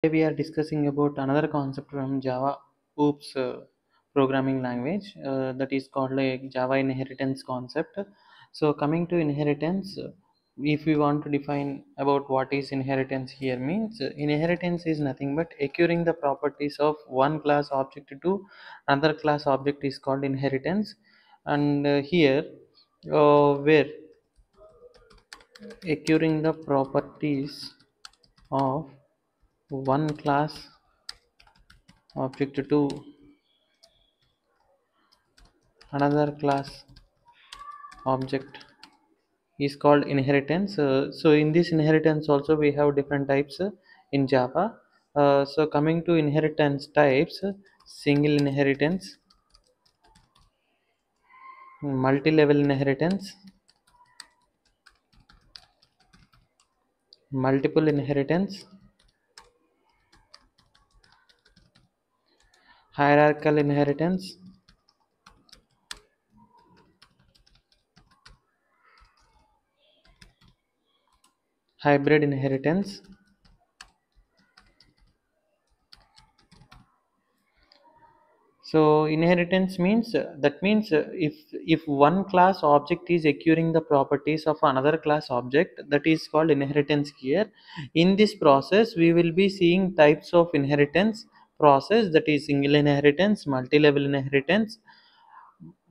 Today we are discussing about another concept from Java OOPS programming language that is called like Java inheritance concept. So coming to inheritance, if we want to define about what is inheritance here means inheritance is nothing but acquiring the properties of one class object to another class object is called inheritance. And here where acquiring the properties of one class object to another class object is called inheritance. So in this inheritance also we have different types in Java. So coming to inheritance types, single inheritance, multi-level inheritance, multiple inheritance, hierarchical inheritance, hybrid inheritance. So inheritance means if one class object is acquiring the properties of another class object, that is called inheritance here. In this process we will be seeing types of inheritance process, that is single inheritance, multi-level inheritance,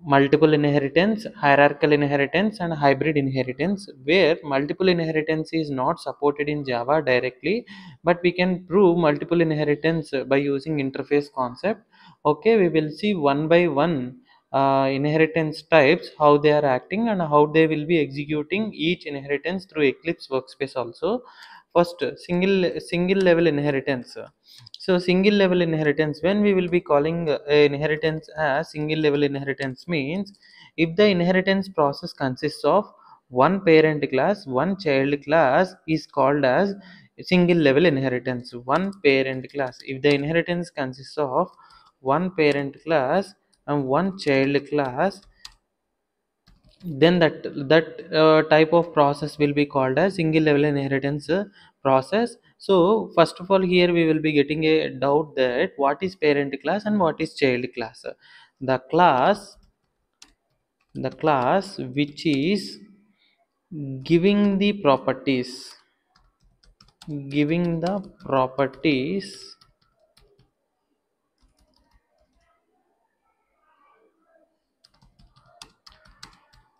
multiple inheritance, hierarchical inheritance, and hybrid inheritance. Where multiple inheritance is not supported in Java directly, but we can prove multiple inheritance by using interface concept. Okay, we will see one by one inheritance types, how they are acting and how they will be executing each inheritance through Eclipse workspace also. First, single level inheritance. So single level inheritance, when we will be calling inheritance as single level inheritance means if the inheritance process consists of one parent class, one child class is called as single level inheritance. One parent class, if the inheritance consists of one parent class and one child class, then that type of process will be called as single level inheritance process. So first of all, here we will be getting a doubt that what is parent class and what is child class. The class which is giving the properties, giving the properties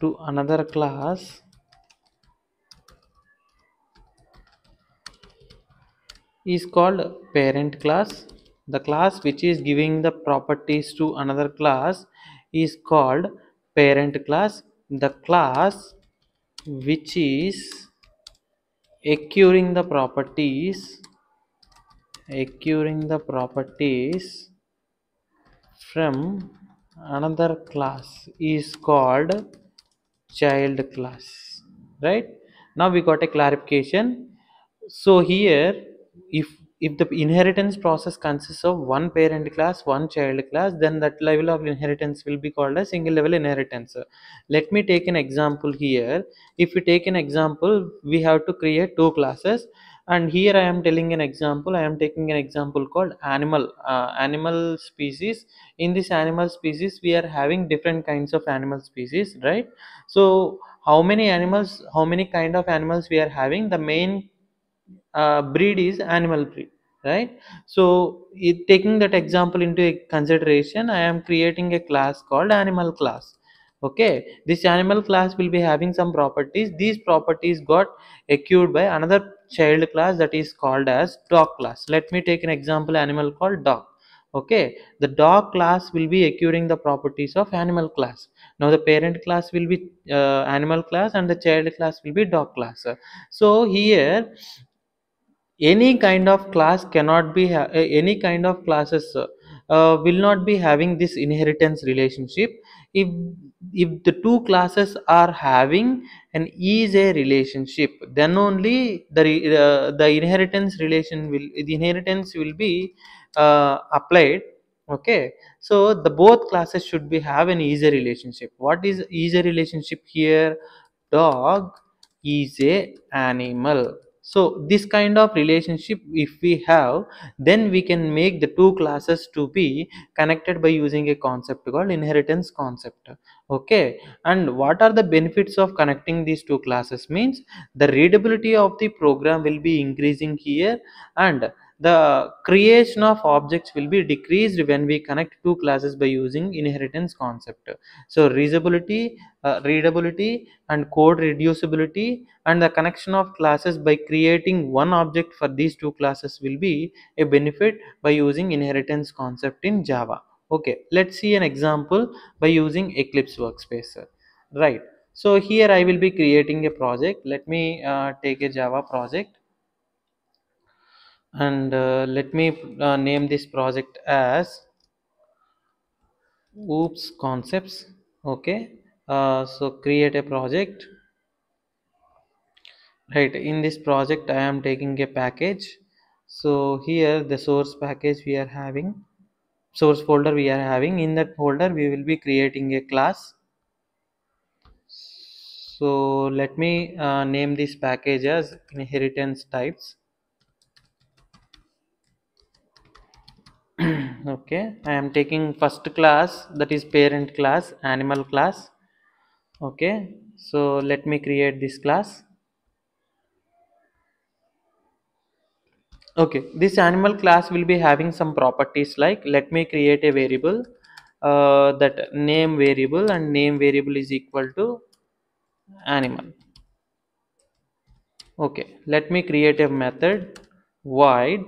to another class is called parent class. The class which is giving the properties to another class is called parent class. The class which is acquiring the properties from another class is called child class. Right, now we got a clarification. So here, if the inheritance process consists of one parent class, one child class, then that level of inheritance will be called a single level inheritance. Let me take an example here. If we take an example, we have to create two classes, and here I am telling an example. I am taking an example called animal species. In this animal species we are having different kinds of animal species, right? So how many animals, how many kind of animals we are having? The main breed is animal breed, right? So taking that example into a consideration, I am creating a class called animal class. Okay, this animal class will be having some properties. These properties got acquired by another child class, that is called as dog class. Let me take an example animal called dog. Okay, the dog class will be acquiring the properties of animal class. Now the parent class will be animal class and the child class will be dog class. So here any kind of class cannot be any kind of classes will not be having this inheritance relationship if the two classes are having an is a relationship, then only the inheritance relation will, the inheritance will be applied. Okay, so the both classes should be have an is a relationship. What is is a relationship here? Dog is a animal. So this kind of relationship if we have, then we can make the two classes to be connected by using a concept called inheritance concept. Okay, and what are the benefits of connecting these two classes means the readability of the program will be increasing here, and the creation of objects will be decreased when we connect two classes by using inheritance concept. So readability and code reducibility and the connection of classes by creating one object for these two classes will be a benefit by using inheritance concept in Java. Okay, let's see an example by using Eclipse Workspace. Right, so here I will be creating a project. Let me take a Java project, and let me name this project as oops concepts. Okay, so create a project. Right, in this project I am taking a package. So here the source package we are having, source folder we are having. In that folder we will be creating a class. So let me name this package as inheritance types. Okay, I am taking first class, that is parent class, animal class. Okay, so let me create this class. Okay, this animal class will be having some properties, like let me create a variable, that name variable, and name variable is equal to animal. Okay, let me create a method void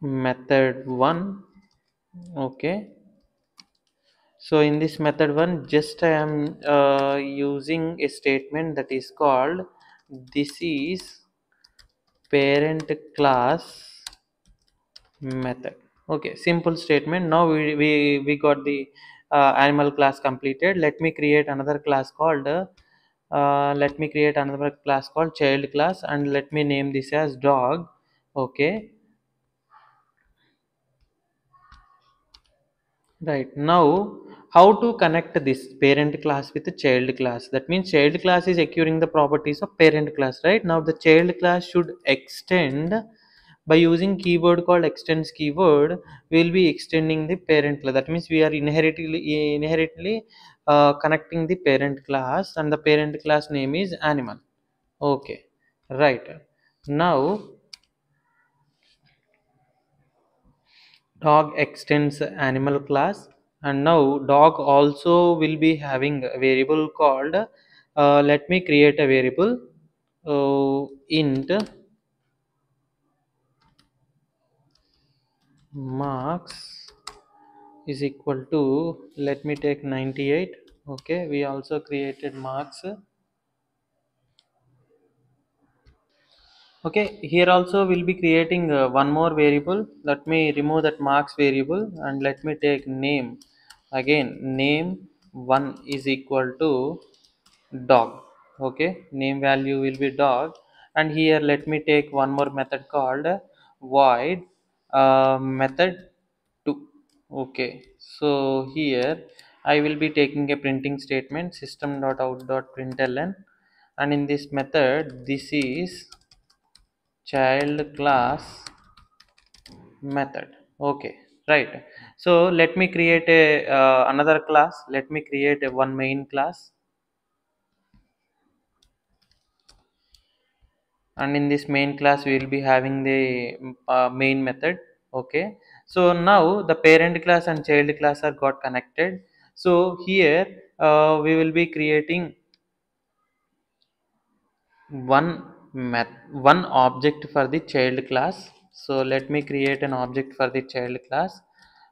method 1. Okay, so in this method 1 just I am using a statement that is called this is parent class method. Okay, simple statement. Now we got the animal class completed. Let me create another class called child class, and let me name this as dog. Okay, right, now how to connect this parent class with the child class? That means child class is acquiring the properties of parent class, right? Now the child class should extend by using keyword called extends keyword. We will be extending the parent class. That means we are inherently connecting the parent class, and the parent class name is animal. Okay, right, now dog extends animal class, and now dog also will be having a variable called let me create a variable int marks is equal to, let me take 98. Okay, we also created marks. Okay, here also we'll be creating one more variable. Let me remove that marks variable and let me take name. Again, name 1 is equal to dog. Okay, name value will be dog, and here let me take one more method called void method 2. Okay, so here I will be taking a printing statement system.out.println, and in this method this is child class method. Okay, right, so let me create a another class. Let me create a one main class, and in this main class we will be having the main method. Okay, so now the parent class and child class are got connected. So here we will be creating one object for the child class. So let me create an object for the child class,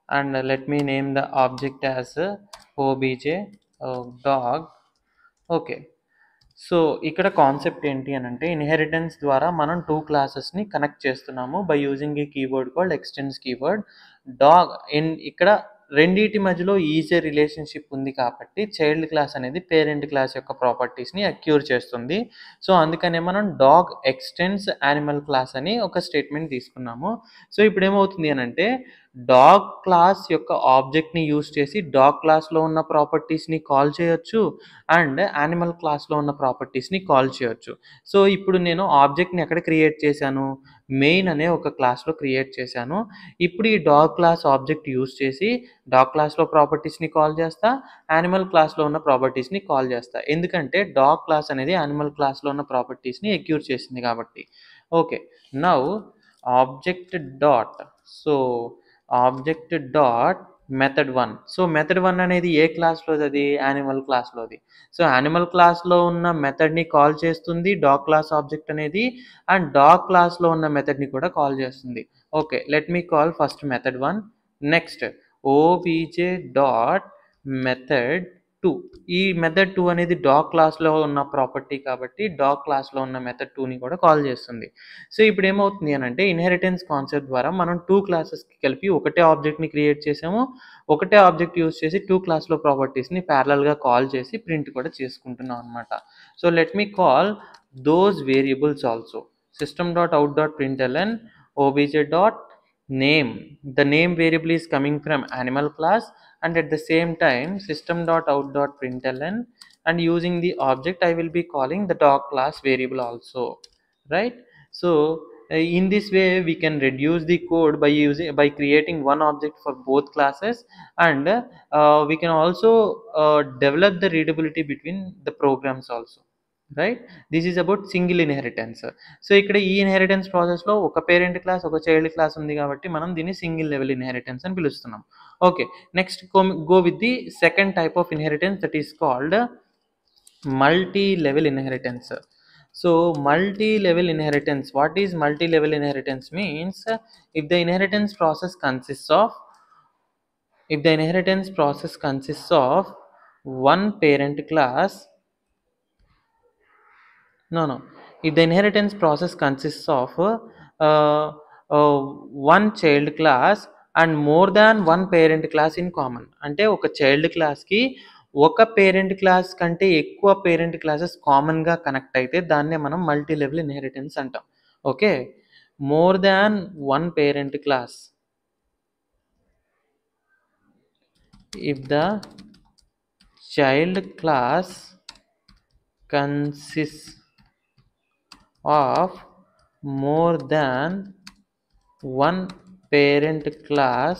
and let me name the object as obj dog. Okay, so ఇక్కడ concept ఏంటి అని అంటే inheritance ద్వారా మనం two క్లాసెస్ని connect చేస్తున్నాము by using a keyword called extends keyword dog. ఇక్కడ రెండింటి మధ్యలో ఈజీ రిలేషన్షిప్ ఉంది కాబట్టి చైల్డ్ క్లాస్ అనేది పేరెంట్ క్లాస్ యొక్క ప్రాపర్టీస్ని అక్యూర్ చేస్తుంది. సో అందుకనే మనం డాగ్ ఎక్స్టెండ్స్ యానిమల్ క్లాస్ అని ఒక స్టేట్మెంట్ తీసుకున్నాము. సో ఇప్పుడు ఏమవుతుంది అని అంటే డాగ్ క్లాస్ యొక్క ఆబ్జెక్ట్ని యూస్ చేసి డాగ్ క్లాస్లో ఉన్న ప్రాపర్టీస్ని కాల్ చేయొచ్చు అండ్ యానిమల్ క్లాస్లో ఉన్న ప్రాపర్టీస్ని కాల్ చేయొచ్చు. సో ఇప్పుడు నేను ఆబ్జెక్ట్ని ఎక్కడ క్రియేట్ చేశాను, మెయిన్ అనే ఒక క్లాస్లో క్రియేట్ చేశాను. ఇప్పుడు ఈ డాగ్ క్లాస్ ఆబ్జెక్ట్ యూస్ చేసి డాగ్ క్లాస్లో ప్రాపర్టీస్ని కాల్ చేస్తా, యానిమల్ క్లాస్లో ఉన్న ప్రాపర్టీస్ని కాల్ చేస్తా. ఎందుకంటే డాగ్ క్లాస్ అనేది యానిమల్ క్లాస్లో ఉన్న ప్రాపర్టీస్ని ఎక్యూర్ చేసింది కాబట్టి. Okay, now object dot, so object dot method 1. So method 1 అనేది ఏ క్లాస్లోది, అది యానిమల్ క్లాస్లోది. సో యానిమల్ క్లాస్లో ఉన్న మెథడ్ని కాల్ చేస్తుంది డాగ్ క్లాస్ ఆబ్జెక్ట్ అనేది, అండ్ డాగ్ క్లాస్లో ఉన్న మెథడ్ని కూడా కాల్ చేస్తుంది. ఓకే, లెట్ మీ call first method 1. Next obj dot method 2. ఈ మెథడ్ 2 అనేది డాగ్ క్లాస్లో ఉన్న ప్రాపర్టీ కాబట్టి డాగ్ క్లాస్లో ఉన్న మెథడ్ 2ని కూడా కాల్ చేస్తుంది. సో ఇప్పుడు ఏమవుతుంది అని అంటే, ఇన్హెరిటెన్స్ కాన్సెప్ట్ ద్వారా మనం 2 క్లాసెస్కి కలిపి ఒకటే ఆబ్జెక్ట్ని క్రియేట్ చేసాము. ఒకటే ఆబ్జెక్ట్ యూస్ చేసి 2 క్లాస్లో ప్రాపర్టీస్ని ప్యారలల్గా కాల్ చేసి ప్రింట్ కూడా చేసుకుంటున్నాం అనమాట. So let me call those variables also. system.out.println obj dot name. The name variable is coming from animal class, and at the same time system.out.println, and using the object I will be calling the dog class variable also, right? So in this way we can reduce the code by creating one object for both classes, and we can also develop the readability between the programs also, right? This is about single inheritance. So ఇక్కడ ఈ inheritance ప్రాసెస్లో ఒక parent class ఒక child class ఉంది కాబట్టి మనం దీన్ని single level inheritance అని పిలుస్తున్నాం. Okay, next go with the second type of inheritance, that is called multi level inheritance. So multi-level inheritance, what is multi-level inheritance means, if the inheritance process consists of one parent class, if the inheritance process consists of one child class and more than one parent class in common, అంటే ఒక child క్లాస్కి ఒక parent class కంటే ఎక్కువ parent classes కామన్గా connect అయితే దాన్నే మనం మల్టీ లెవెల్ ఇన్హెరిటెన్స్ అంటాం. Okay, more than one parent class, if the child class consists of more than one parent class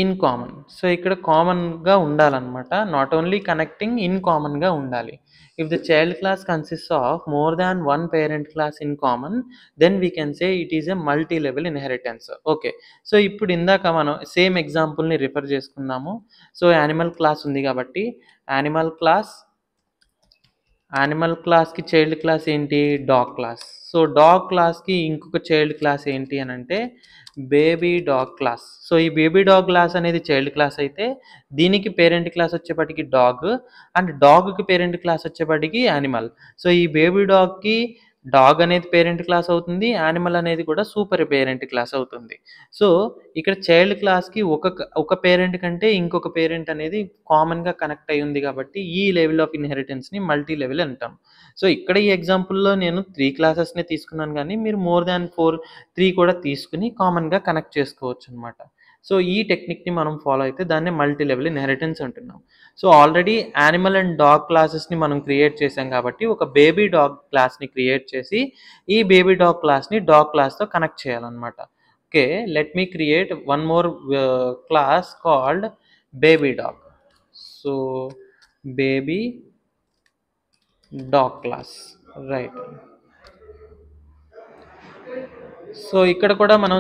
in common. So ఇక్కడ కామన్గా ఉండాలన్నమాట, నాట్ ఓన్లీ కనెక్టింగ్, ఇన్ కామన్గా ఉండాలి. If the child class consist of more than one parent class in common, then we can say it is a multi level inheritance. Okay, so ఇప్పుడు ఇందాక మనం same ఎగ్జాంపుల్ని refer చేసుకున్నాము. So animal class ఉంది కాబట్టి animal క్లాస్కి child class ఏంటి, dog class. So dog క్లాస్కి ఇంకొక చైల్డ్ క్లాస్ ఏంటి అని అంటే బేబీ డాగ్ క్లాస్. సో ఈ బేబీ డాగ్ క్లాస్ అనేది చైల్డ్ క్లాస్ అయితే దీనికి పేరెంట్ క్లాస్ వచ్చేప్పటికి డాగ్, అండ్ డాగ్కి పేరెంట్ క్లాస్ వచ్చేప్పటికి యానిమల్. సో ఈ బేబీ డాగ్కి డాగ్ అనేది పేరెంట్ క్లాస్ అవుతుంది, యానిమల్ అనేది కూడా సూపర్ పేరెంట్ క్లాస్ అవుతుంది. సో ఇక్కడ చైల్డ్ క్లాస్కి ఒక పేరెంట్ కంటే ఇంకొక పేరెంట్ అనేది కామన్గా కనెక్ట్ అయి ఉంది కాబట్టి ఈ లెవెల్ ఆఫ్ ఇన్హెరిటెన్స్ని మల్టీ లెవెల్ అంటాం. సో ఇక్కడ ఈ ఎగ్జాంపుల్లో నేను 3 క్లాసెస్నే తీసుకున్నాను, కానీ మీరు మోర్ దాన్ 3 కూడా తీసుకుని కామన్గా కనెక్ట్ చేసుకోవచ్చు అనమాట. సో ఈ టెక్నిక్ని మనం ఫాలో అయితే దాన్ని మల్టీ లెవెల్ ఇన్హెరిటెన్స్ అంటున్నాం. So already animal and dog క్లాసెస్ని మనం క్రియేట్ చేసాం కాబట్టి ఒక బేబీ డాగ్ క్లాస్ని క్రియేట్ చేసి ఈ బేబీ డాగ్ క్లాస్ని డాగ్ క్లాస్తో కనెక్ట్ చేయాలన్నమాట. ఓకే, లెట్ మీ create one more class called baby dog. So baby dog class, right. So ఇక్కడ కూడా మనం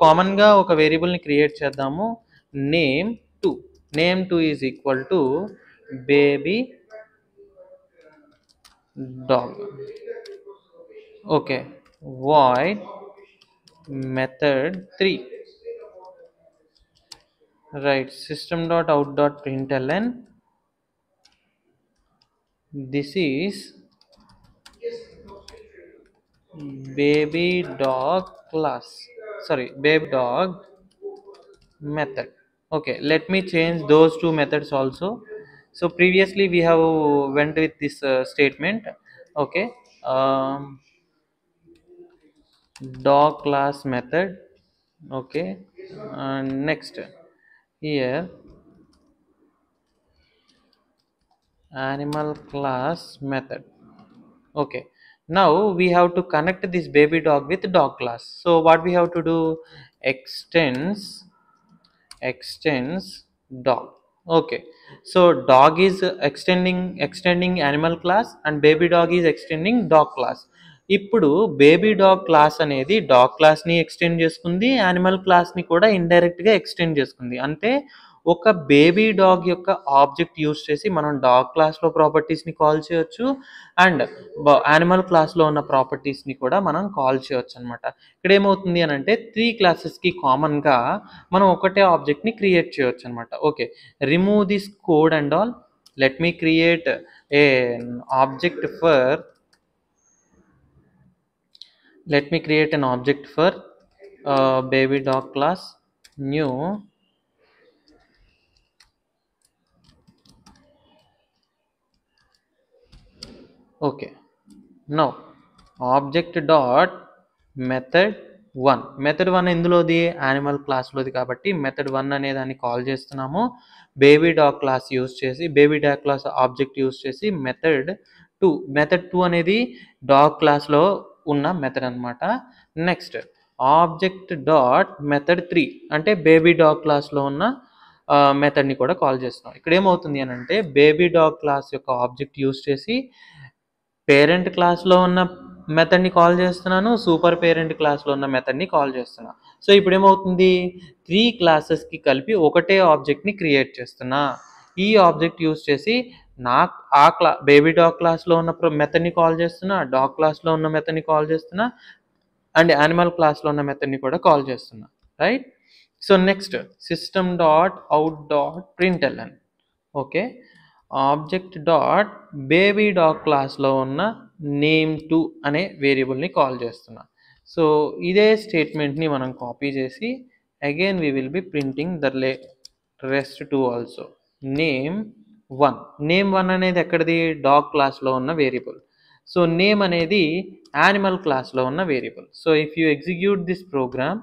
కామన్గా ఒక వేరియబుల్ని క్రియేట్ చేద్దాము, name 2. Name 2 is equal to baby dog. Okay, void method 3, right. system.out.println, this is baby dog class, sorry, baby dog method. Okay, let me change those two methods also. So previously we have went with this statement. Okay, dog class method. Okay, Next here animal class method. Okay, now we have to connect this baby dog with dog class. So what we have to do, extends dog. Okay, so dog is extending animal class and baby dog is extending dog class. ఇప్పుడు baby dog class అనేది dog క్లాస్ని extend చేసుకుంది, animal క్లాస్ని కూడా ఇండైరెక్ట్గా extend చేసుకుంది. అంటే ఒక baby dog యొక్క object use చేసి మనం డాగ్ క్లాస్లో ప్రాపర్టీస్ని కాల్ చేయొచ్చు అండ్ యానిమల్ క్లాస్లో ఉన్న ప్రాపర్టీస్ని కూడా మనం కాల్ చేయొచ్చు అనమాట. ఇక్కడ ఏమవుతుంది అని అంటే 3 క్లాసెస్కి కామన్గా మనం ఒకటే ఆబ్జెక్ట్ని క్రియేట్ చేయొచ్చు అనమాట. Okay, remove this code and all. Let me create a object for let me create an object for baby dog class, new okay. Now object dot method 1, method 1 ఎందులోది, యానిమల్ క్లాస్లోది కాబట్టి మెథడ్ 1 అనే దాన్ని call చేస్తున్నాము. Baby dog class use చేసి baby dog class object use చేసి method 2 అనేది dog క్లాస్లో ఉన్న మెథడ్ అనమాట. నెక్స్ట్ ఆబ్జెక్ట్ డాట్ మెథడ్ 3 అంటే బేబీ డాగ్ క్లాస్లో ఉన్న మెథడ్ని కూడా కాల్ చేస్తున్నాం. ఇక్కడ ఏమవుతుంది అని అంటే బేబీ డాగ్ క్లాస్ యొక్క ఆబ్జెక్ట్ యూజ్ చేసి పేరెంట్ క్లాస్లో ఉన్న మెథడ్ని కాల్ చేస్తున్నాను, సూపర్ పేరెంట్ క్లాస్లో ఉన్న మెథడ్ని కాల్ చేస్తున్నా. సో ఇప్పుడు ఏమవుతుంది, 3 క్లాసెస్కి కలిపి ఒకటే ఆబ్జెక్ట్ని క్రియేట్ చేస్తున్నా. ఈ ఆబ్జెక్ట్ యూజ్ చేసి బేబీ డాగ్ క్లాస్లో ఉన్న మెథడ్ని కాల్ చేస్తున్నా, డాగ్ క్లాస్లో ఉన్న మెథడ్ని కాల్ చేస్తున్నా అండ్ యానిమల్ క్లాస్లో ఉన్న మెథడ్ని కూడా కాల్ చేస్తున్నా, right? So next system dot out dot println. Okay, object dot baby dog క్లాస్లో ఉన్న name2 అనే వేరియబుల్ని కాల్ చేస్తున్నా. సో ఇదే స్టేట్మెంట్ని మనం కాపీ చేసి again we will be printing the rest 2 also. Name one అనేది ఎక్కడిది, డాగ్ క్లాస్లో ఉన్న వేరియబుల్. సో నేమ్ అనేది యానిమల్ క్లాస్లో ఉన్న variable. So if you execute this program,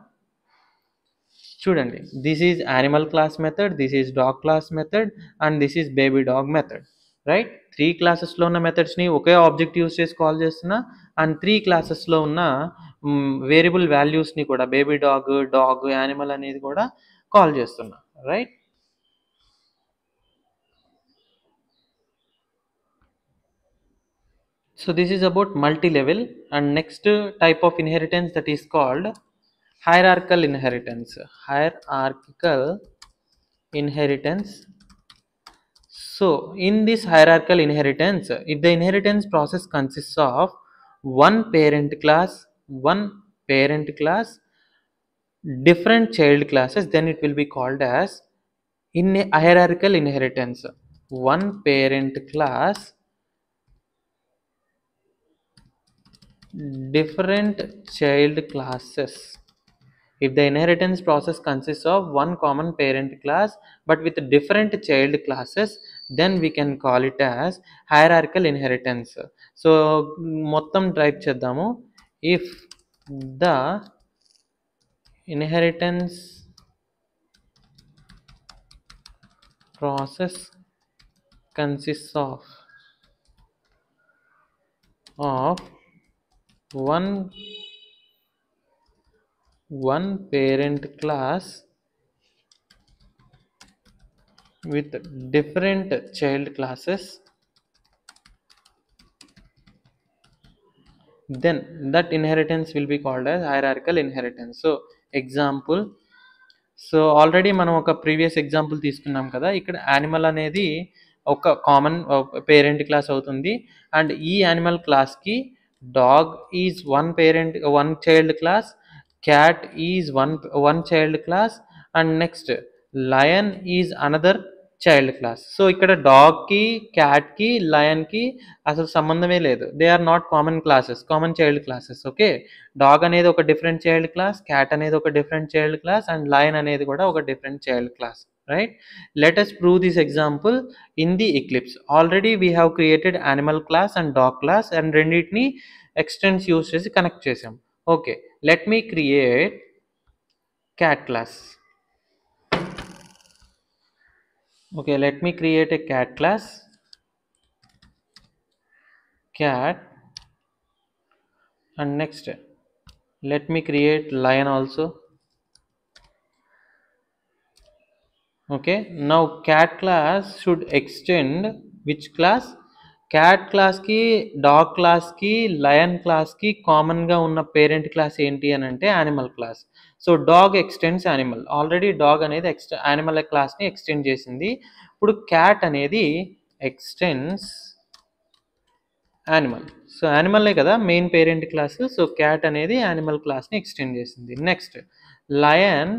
చూడండి, this is animal class method, this is dog class method and this is baby dog method, right? 3 క్లాసెస్లో ఉన్న మెథడ్స్ని ఒకే ఆబ్జెక్ట్ యూజ్ చేసి కాల్ చేస్తున్నా అండ్ 3 క్లాసెస్లో ఉన్న వేరియబుల్ వాల్యూస్ని కూడా బేబీ డాగ్ యానిమల్ అనేది కూడా కాల్ చేస్తున్నా, right? So this is about multi-level. And next type of inheritance, that is called hierarchical inheritance. So in this hierarchical inheritance, if the inheritance process consists of one parent class, different child classes, then it will be called as in hierarchical inheritance. One parent class, different child classes. If the inheritance process consists of one common parent class but with different child classes, then we can call it as hierarchical inheritance. So మొత్తం type చేద్దాము. If the inheritance process consists of one parent class with different child classes, then that inheritance will be called as hierarchical inheritance. So example, so already మనం ఒక previous example తీసుకున్నాం కదా, ఇక్కడ animal అనేది ఒక common parent class అవుతుంది and ఈ animal క్లాస్కి dog is one child class, cat is one child class and next lion is another child class. So ఇక్కడ డాగ్కి, క్యాట్కి, లయన్కి అసలు సంబంధమే లేదు. They are not common child classes. Okay, dog అనేది ఒక డిఫరెంట్ చైల్డ్ క్లాస్, క్యాట్ అనేది ఒక different child class and lion అనేది కూడా ఒక different child class, right? Let us prove this example in the Eclipse. Already we have created animal class and dog class and రెండింటిని extends use చేసి connect చేసాం. Okay, let me create cat class. Okay, let me create a cat class, cat, and next let me create lion also. Okay, now cat class should extend which class? Cat class ki, dog class ki, lion class ki common గా ఉన్న parent class ఏంటి అని అంటే animal class. So dog extends animal, already dog అనేది animal class ని extend చేసింది. ఇప్పుడు cat అనేది ఎక్స్టెండ్స్ యానిమల్. సో యానిమల్లే కదా main parent class. So cat అనేది యానిమల్ క్లాస్ని ఎక్స్టెండ్ చేసింది. Next lion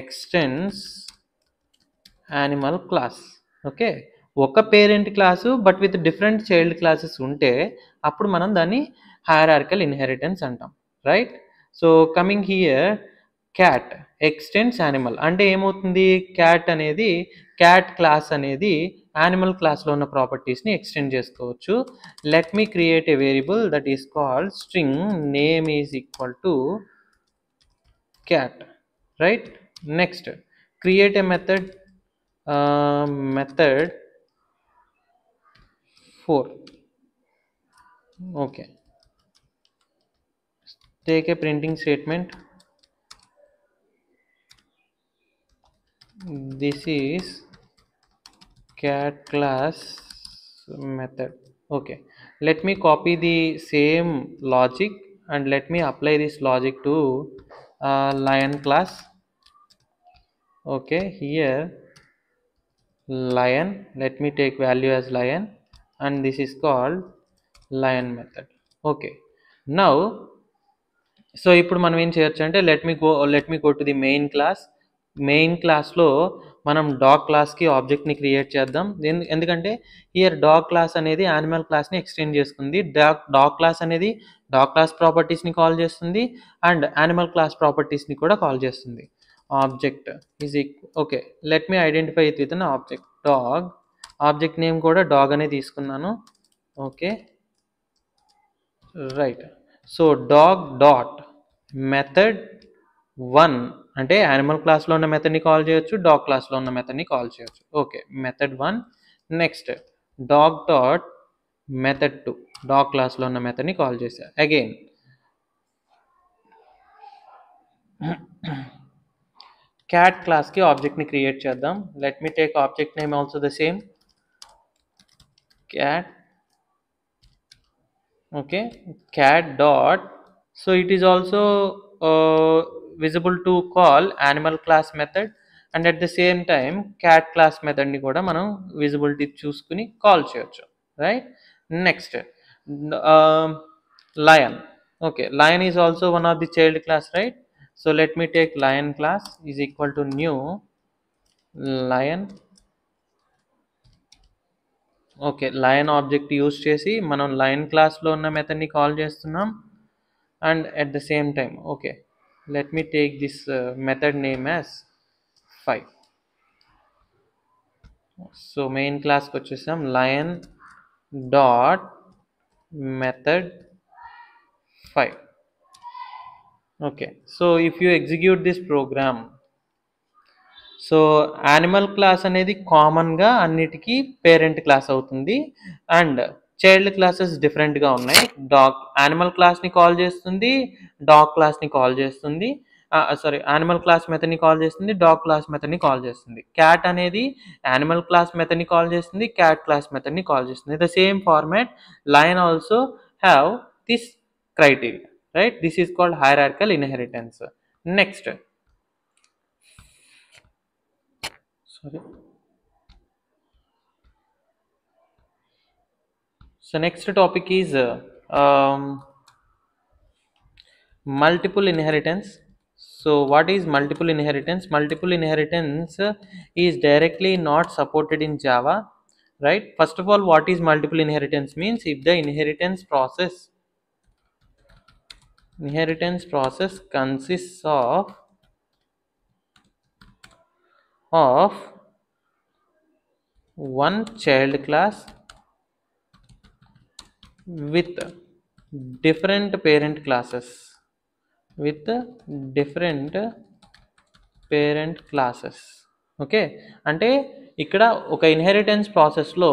extends animal class. Okay, ఒక parent class but with different child classes ఉంటే అప్పుడు మనం దాన్ని హైరార్కల్ ఇన్హెరిటెన్స్ అంటాం, right? So coming here, cat extends animal అంటే ఏమవుతుంది? క్యాట్ అనేది, క్యాట్ క్లాస్ అనేది యానిమల్ క్లాస్లో ఉన్న ప్రాపర్టీస్ని ఎక్స్టెండ్ చేసుకోవచ్చు. Let me create a variable that is called string name is equal to cat, right? Next create a method, method 4. Okay, take a printing statement. This is cat class method. Okay, let me copy the same logic and let me apply this logic to lion class. Okay, here lion, let me take value as lion and this is called lion method. Okay, now so ఇప్పుడు మనం ఏం చేయొచ్చు అంటే let me go to the main class. Main క్లాస్లో మనం dog క్లాస్కి ఆబ్జెక్ట్ని create చేద్దాం. ఎందుకంటే హియర్ డాగ్ క్లాస్ అనేది యానిమల్ క్లాస్ని ఎక్స్టెండ్ చేసుకుంది. డాగ్ క్లాస్ అనేది డాగ్ క్లాస్ ప్రాపర్టీస్ని కాల్ చేస్తుంది అండ్ యానిమల్ క్లాస్ ప్రాపర్టీస్ని కూడా కాల్ చేస్తుంది. Object is okay, let me identify it with an object dog. Object name కూడా డాగ్ అనే తీసుకున్నాను. Okay, right. So dog dot method 1 అంటే యానిమల్ క్లాస్లో ఉన్న మెథడ్ని కాల్ చేయొచ్చు, డాగ్ క్లాస్లో ఉన్న మెథడ్ని కాల్ చేయొచ్చు. Okay, method 1. Next dog dot method 2 dog క్లాస్లో ఉన్న మెథడ్ని కాల్ చేశా. అగైన్ క్యాట్ క్లాస్కి ఆబ్జెక్ట్ని క్రియేట్ చేద్దాం. Let me take object name also the same, cat. Okay, cat dot, so it is also visible to call animal class method and at the same time cat class method ni kuda manam visibility చూసుకుని call చేయొచ్చు, right? Next lion. Okay, lion is also one of the child class, right? So let me take lion class is equal to new lion. Okay, lion object use చేసి మనం lion క్లాస్లో ఉన్న మెథడ్ని call చేస్తున్నాం and at the same time okay let me take this method name as 5. So main క్లాస్కి వచ్చేసాం, lion dot method 5. Okay, so if you execute this program, so animal class అనేది కామన్గా అన్నిటికీ పేరెంట్ క్లాస్ అవుతుంది and child classes డిఫరెంట్గా ఉన్నాయి. Dog animal క్లాస్ని call చేస్తుంది, డాగ్ క్లాస్ని కాల్ చేస్తుంది, సారీ యానిమల్ క్లాస్ మెథడ్ని కాల్ చేస్తుంది, డాగ్ క్లాస్ మెథడ్ని కాల్ చేస్తుంది. క్యాట్ అనేది యానిమల్ క్లాస్ మెథడ్ని కాల్ చేస్తుంది, క్యాట్ క్లాస్ మెథడ్ని కాల్ చేస్తుంది. The same format lion also have this criteria, right? This is called hierarchical inheritance. Next so next topic is multiple inheritance. So what is multiple inheritance? Multiple inheritance is directly not supported in Java, right? First of all, what is multiple inheritance means? If the inheritance process consists of one child class with different parent classes, okay. అంటే ఇక్కడ ఒక inheritance ప్రాసెస్‌లో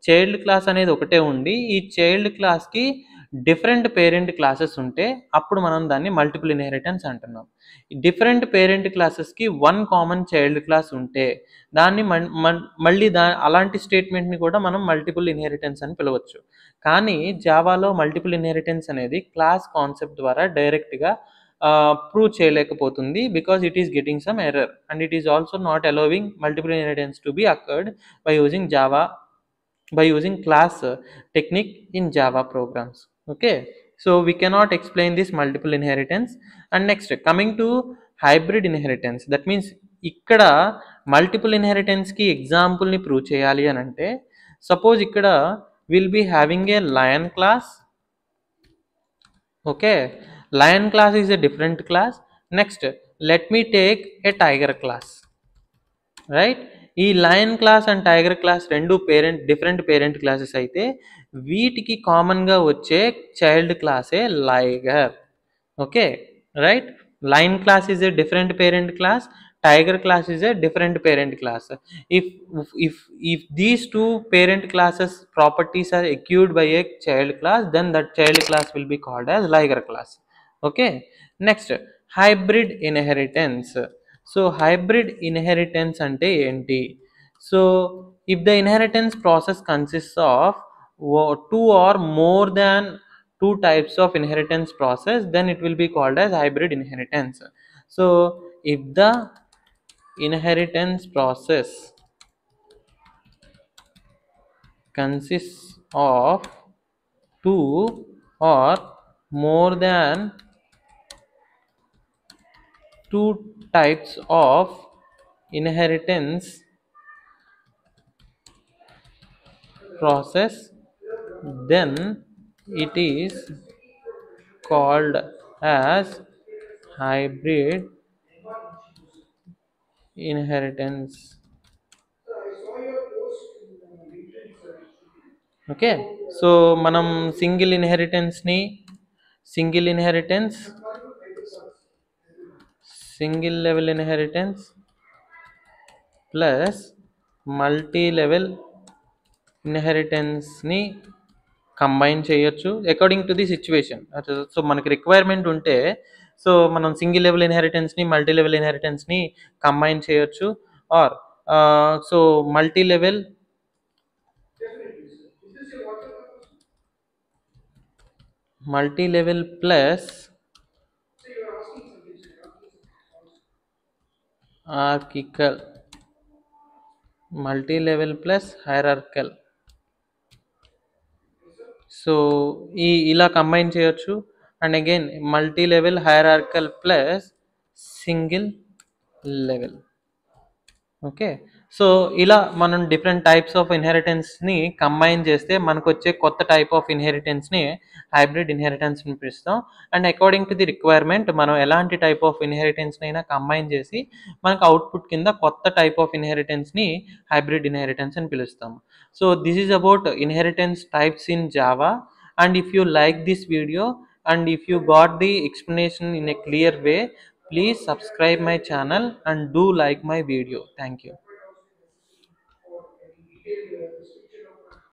child class అనేది ఒకటే ఉండి, ఈ child క్లాస్‌కి different parent classes ఉంటే, అప్పుడు మనం దాన్ని మల్టిపుల్ ఇన్హెరిటెన్స్ అంటున్నాం. డిఫరెంట్ పేరెంట్ క్లాసెస్‌కి వన్ కామన్ చైల్డ్ క్లాస్ ఉంటే, దాన్ని మళ్ళీ అలాంటి స్టేట్మెంట్‌ని కూడా మనం మల్టిపుల్ ఇన్హెరిటెన్స్ అని పిలవచ్చు. కానీ జావాలో మల్టిపుల్ ఇన్హెరిటెన్స్ అనేది క్లాస్ కాన్సెప్ట్ ద్వారా డైరెక్ట్‌గా ప్రూవ్ చేయలేకపోతుంది, because it is getting some error and it is also not allowing multiple inheritance to be occurred by using Java, by using class technique in Java programs. Okay, so we cannot explain this multiple inheritance. And next, coming to hybrid inheritance, that means ఇక్కడ multiple inheritance కి example ని prove చేయాలి అని అంటే, suppose ఇక్కడ will be having a lion class. Okay, lion class is a different class. Next, let me take a tiger class, right? ఈ lion class and tiger class రెండు different parent classes అయితే, వీటికి కామన్గా వచ్చే చైల్డ్ క్లాసే liger. Okay, right? Lion class is a different parent class, tiger class is a different parent class. If if these two parent classes properties are acquired by a child class, then that child class will be called as liger class. Okay, next, hybrid inheritance. So hybrid inheritance అంటే ఏంటి? So if the inheritance process consist of two or more than two types of inheritance process, then it will be called as hybrid inheritance. So if the inheritance process consists of two or more than two types of inheritance process, then it is called as hybrid inheritance. Okay, so మనం single inheritance, single level inheritance plus multi level ఇన్హెరిటెన్స్ని combine చేయొచ్చు according to the situation. So మనకి requirement ఉంటే, so మనం single level ఇన్హెరిటెన్స్ని multi level ఇన్హెరిటెన్స్ని combine చేయొచ్చు. Or so multi level plus hierarchical, multi level plus hierarchical. So ఇలా combine చేయొచ్చు. And again multi level hierarchical plus single level. Okay, so ఇలా మనం డిఫరెంట్ టైప్స్ ఆఫ్ ఇన్హెరిటెన్స్ని combine చేస్తే మనకు వచ్చే కొత్త టైప్ ఆఫ్ ఇన్హెరిటెన్స్ని హైబ్రిడ్ ఇన్హెరిటెన్స్ అని పిలుస్తాం. And according to the requirement మనం ఎలాంటి టైప్ ఆఫ్ ఇన్హెరిటెన్స్ని అయినా కంబైన్ చేసి మనకు అవుట్పుట్ కింద కొత్త టైప్ ఆఫ్ ఇన్హెరిటెన్స్ని హైబ్రిడ్ ఇన్హెరిటెన్స్ అని పిలుస్తాం. So this is about inheritance types in Java. And if you like this video and if you got the explanation in a clear way, please subscribe my channel and do like my video. Thank you.